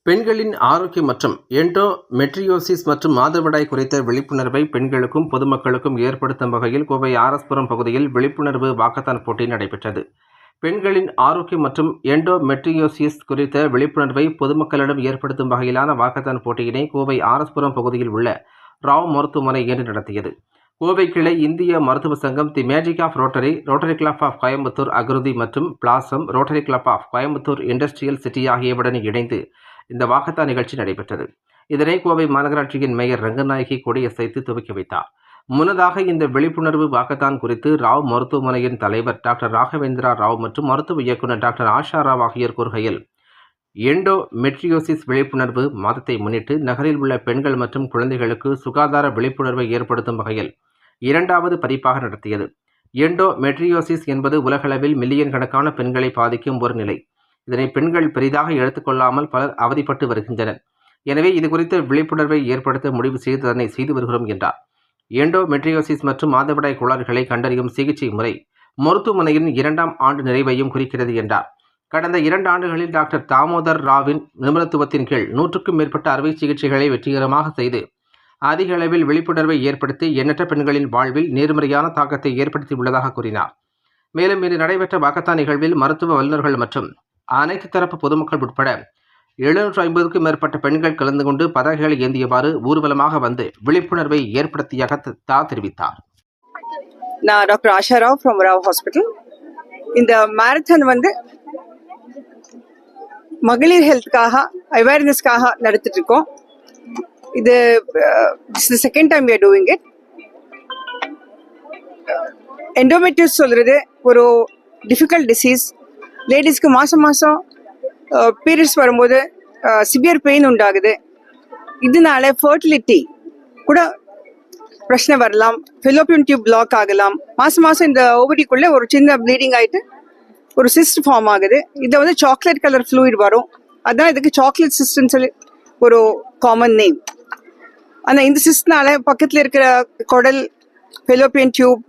பெண்களின் ஆரோக்கியம் மற்றும் எண்டோமெட்ரியோசிஸ் மற்றும் மாதவிடாய் குறித்த விழிப்புணர்வை பெண்களுக்கும் பொதுமக்களுக்கும் ஏற்படுத்தும் வகையில் கோவை ஆர்எஸ்புரம் பகுதியில் விழிப்புணர்வு வாக்கத்தான் போட்டி நடைபெற்றது. பெண்களின் ஆரோக்கியம் மற்றும் எண்டோமெட்ரியோசிஸ் குறித்த விழிப்புணர்வை பொதுமக்களிடம் ஏற்படுத்தும் வகையிலான வாக்கத்தான் போட்டியினை கோவை ஆர்எஸ்புரம் பகுதியில் உள்ள ராவ் மருத்துவமனை இன்று நடத்தியது. கோவை கிளை இந்திய மருத்துவ சங்கம், the magic of Rotary, Rotary club of Coimbatore Akruthi மற்றும் blossom, Rotary club of Coimbatore industrial city ஆகியவுடன் இணைந்து இந்த வாக்கத்தான் நிகழ்ச்சி நடைபெற்றது. இதனை கோவை மாநகராட்சியின் மேயர் ரங்கநாயகி கொடியசைத்து துவக்கி வைத்தார். முன்னதாக இந்த விழிப்புணர்வு வாக்கத்தான் குறித்து ராவ் மருத்துவமனையின் தலைவர் டாக்டர் ராகவேந்திரா ராவ் மற்றும் மருத்துவ இயக்குநர் டாக்டர் ஆஷா ராவ் ஆகியோர் கூறுகையில், எண்டோமெட்ரியோசிஸ் விழிப்புணர்வு மாதத்தை முன்னிட்டு நகரில் உள்ள பெண்கள் மற்றும் குழந்தைகளுக்கு சுகாதார விழிப்புணர்வை ஏற்படுத்தும் வகையில் 2வது பதிப்பாக நடத்தியது. எண்டோமெட்ரியோசிஸ் என்பது உலகளவில் மில்லியன் கணக்கான பெண்களை பாதிக்கும் ஒரு நிலை. இதனை பெண்கள் பெரிதாக எடுத்துக்கொள்ளாமல் பலர் அவதிப்பட்டு வருகின்றனர். எனவே இது குறித்த விழிப்புணர்வை ஏற்படுத்த முடிவு செய்து அதனை செய்து வருகிறோம் என்றார். எண்டோமெட்ரியோசிஸ் மற்றும் மாதவிடாய் கோளாறுகளை கண்டறியும் சிகிச்சை முறை மருத்துவமனையின் 2ஆம் ஆண்டு நிறைவையும் குறிக்கிறது என்றார். கடந்த 2 ஆண்டுகளில் டாக்டர் தாமோதர் ராவின் நிபுணத்துவத்தின் கீழ் 100க்கும் மேற்பட்ட அறுவை சிகிச்சைகளை வெற்றிகரமாக செய்து அதிக அளவில் விழிப்புணர்வை ஏற்படுத்தி எண்ணற்ற பெண்களின் வாழ்வில் நேர்மறையான தாக்கத்தை ஏற்படுத்தி உள்ளதாக கூறினார். மேலும் இன்று நடைபெற்ற வாக்கத்தான் நிகழ்வில் மருத்துவ வல்லுநர்கள் மற்றும் அனைத்து தரப்பு பொதுமக்கள் உட்பட 750க்கும் மேற்பட்ட பெண்கள் கலந்து கொண்டு பதாகைகளை ஏந்தியவாறு ஊர்வலமாக வந்து விழிப்புணர்வை ஏற்படுத்தியாக தெரிவித்தார். நான் doctor Asha Rao from Rao hospital. இந்த மாரத்தான் மகளிர் ஹெல்த்துக்காக அவேர்னஸ்க்காக நடத்திட்டு இருக்கோம். இது second time we are doing it. Endometriosis சொல்றது ஒரு டிஃபிகல்ட் டிசீஸ். லேடிஸ்க்கு மாதம் பீரியட்ஸ் வரும்போது சிவியர் பெயின் உண்டாகுது. இதனால ஃபர்டிலிட்டி கூட பிரச்சனை வரலாம். ஃபெலோப்பியன் டியூப் பிளாக் ஆகலாம். மாதம் இந்த ஓவரிக்குள்ளே ஒரு சின்ன ப்ளீடிங் ஆகிட்டு ஒரு சிஸ்ட் ஃபார்ம் ஆகுது. இதை சாக்லேட் கலர் ஃப்ளூயிட் வரும். அதான் இதுக்கு சாக்லேட் சிஸ்ட்னு சொல்லி ஒரு காமன் நேம். ஆனால் இந்த சிஸ்ட்னால பக்கத்தில் இருக்கிற குடல், ஃபெலோப்பியன் டியூப்,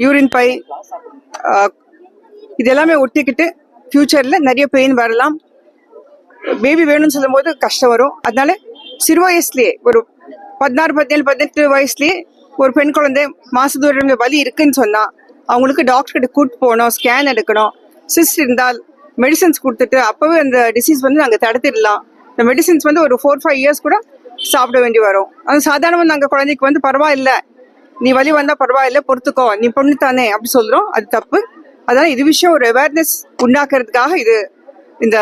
யூரின் பை இதெல்லாமே ஒட்டிக்கிட்டு ஃபியூச்சரில் நிறைய பெயின் வரலாம். பேபி வேணும்னு சொல்லும் போது கஷ்டம் வரும். அதனால சிறு வயசுலேயே ஒரு 16, 17, 18 வயசுலேயே ஒரு பெண் குழந்தை மாசத்தோட வலி இருக்குன்னு சொன்னால் அவங்களுக்கு டாக்டர்கிட்ட கூப்பிட்டு போகணும், ஸ்கேன் எடுக்கணும். சிஸ்ட் இருந்தால் மெடிசன்ஸ் கொடுத்துட்டு அப்போவே அந்த டிசீஸ் நாங்கள் தடுத்துடலாம். இந்த மெடிசன்ஸ் ஒரு 4-5 இயர்ஸ் கூட சாப்பிட வேண்டி வரும். அது சாதாரணமாக நாங்கள் குழந்தைக்கு பரவாயில்ல, நீ வலி வந்தால் பரவாயில்ல, பொறுத்துக்கோ, நீ பொண்ணு தானே அப்படி சொல்கிறோம். அது தப்பு. அதனால் இது விஷயம் ஒரு அவேர்னஸ் உண்டாக்குறதுக்காக இந்த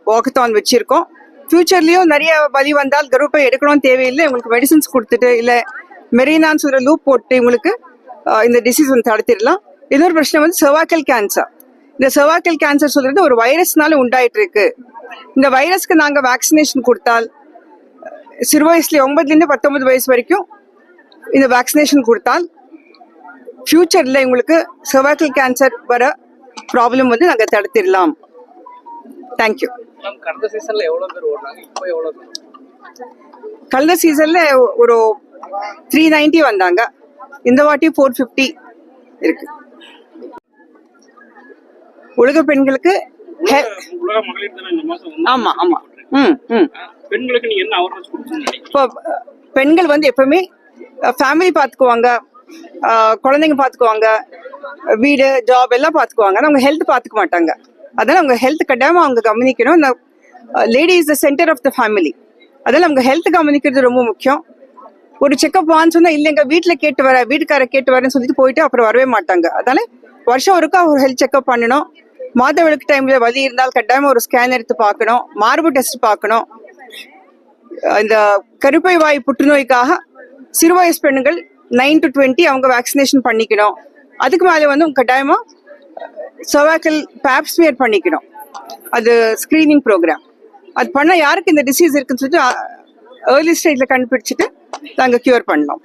வாக்கத்தான் வச்சுருக்கோம். ஃப்யூச்சர்லேயும் நிறைய வலி வந்தால் கர்ப்பப்பை எடுக்கணும்னு தேவையில்லை. உங்களுக்கு மெடிசன்ஸ் கொடுத்துட்டு இல்லை மெரினான்னு சொல்கிற லூப் போட்டு உங்களுக்கு இந்த டிசீஸ் தடுத்திடலாம். இன்னொரு பிரச்சனை செர்வைக்கல் கேன்சர். இந்த செர்வைக்கல் கேன்சர் சொல்கிறது ஒரு வைரஸ்னால உண்டாயிட்டு இருக்கு. இந்த வைரஸ்க்கு நாங்கள் வேக்சினேஷன் கொடுத்தால் சிறு வயசுல 9லேருந்து 19 வயசு வரைக்கும் இந்த வேக்சினேஷன் கொடுத்தால் ஃபியூச்சரில் உங்களுக்கு செர்வைக்கல் கேன்சர் வர ப்ராப்ளம் நாங்கள் தடுத்திடலாம். தேங்க்யூ. கலந்த சீசன்ல ஒரு 390 வந்தாங்க. இந்த வாட்டி 450 இருக்கு. உலக பெண்களுக்கு ஆமா ஆமா பெண்களுக்கு நீங்க என்ன அவேர்னஸ் கொடுக்கணும்? இப்போ பெண்கள் எப்பவுமே ஃபேமிலி பார்த்துக்குவாங்க, குழந்தைங்க பார்த்துக்குவாங்க, வீடு ஜாப் எல்லாம் பார்த்துக்குவாங்க. அவங்க ஹெல்த் பார்த்துக்க மாட்டாங்க. அதனால அவங்க ஹெல்த் கட்டாயமா அவங்க கவனிக்கணும். Lady is the centre of the family. அதனால அவங்க ஹெல்த் கவனிக்கிறது ரொம்ப முக்கியம். ஒரு செக்அப் வான்னு சொன்னா இல்லைங்க வீட்டில் கேட்டு வர, வீட்டுக்கார கேட்டு வரேன்னு சொல்லிட்டு போயிட்டு அப்புறம் வரவே மாட்டாங்க. அதனால வருஷம் ஒருக்கா ஒரு ஹெல்த் செக்அப் பண்ணணும். மாதவிலக்கு டைம்ல வலி இருந்தால் கட்டாயமா ஒரு ஸ்கேன் எடுத்து பார்க்கணும், மார்பு டெஸ்ட் பார்க்கணும். இந்த கருப்பை வாய் புற்றுநோய்க்காக சிறு வயசு பெண்கள் 9 to 20 அவங்க வேக்சினேஷன் பண்ணிக்கணும். அதுக்கு மேலே கட்டாயமா செர்வைக்கல் பேப் ஸ்மியர் பண்ணிக்கணும். அது ஸ்கிரீனிங் ப்ரோக்ராம். அது பண்ணால் யாருக்கு இந்த டிசீஸ் இருக்குன்னு சொல்லிட்டு ஏர்லி ஸ்டேஜில் கண்டுபிடிச்சிட்டு நாங்கள் க்யூர் பண்ணலாம்.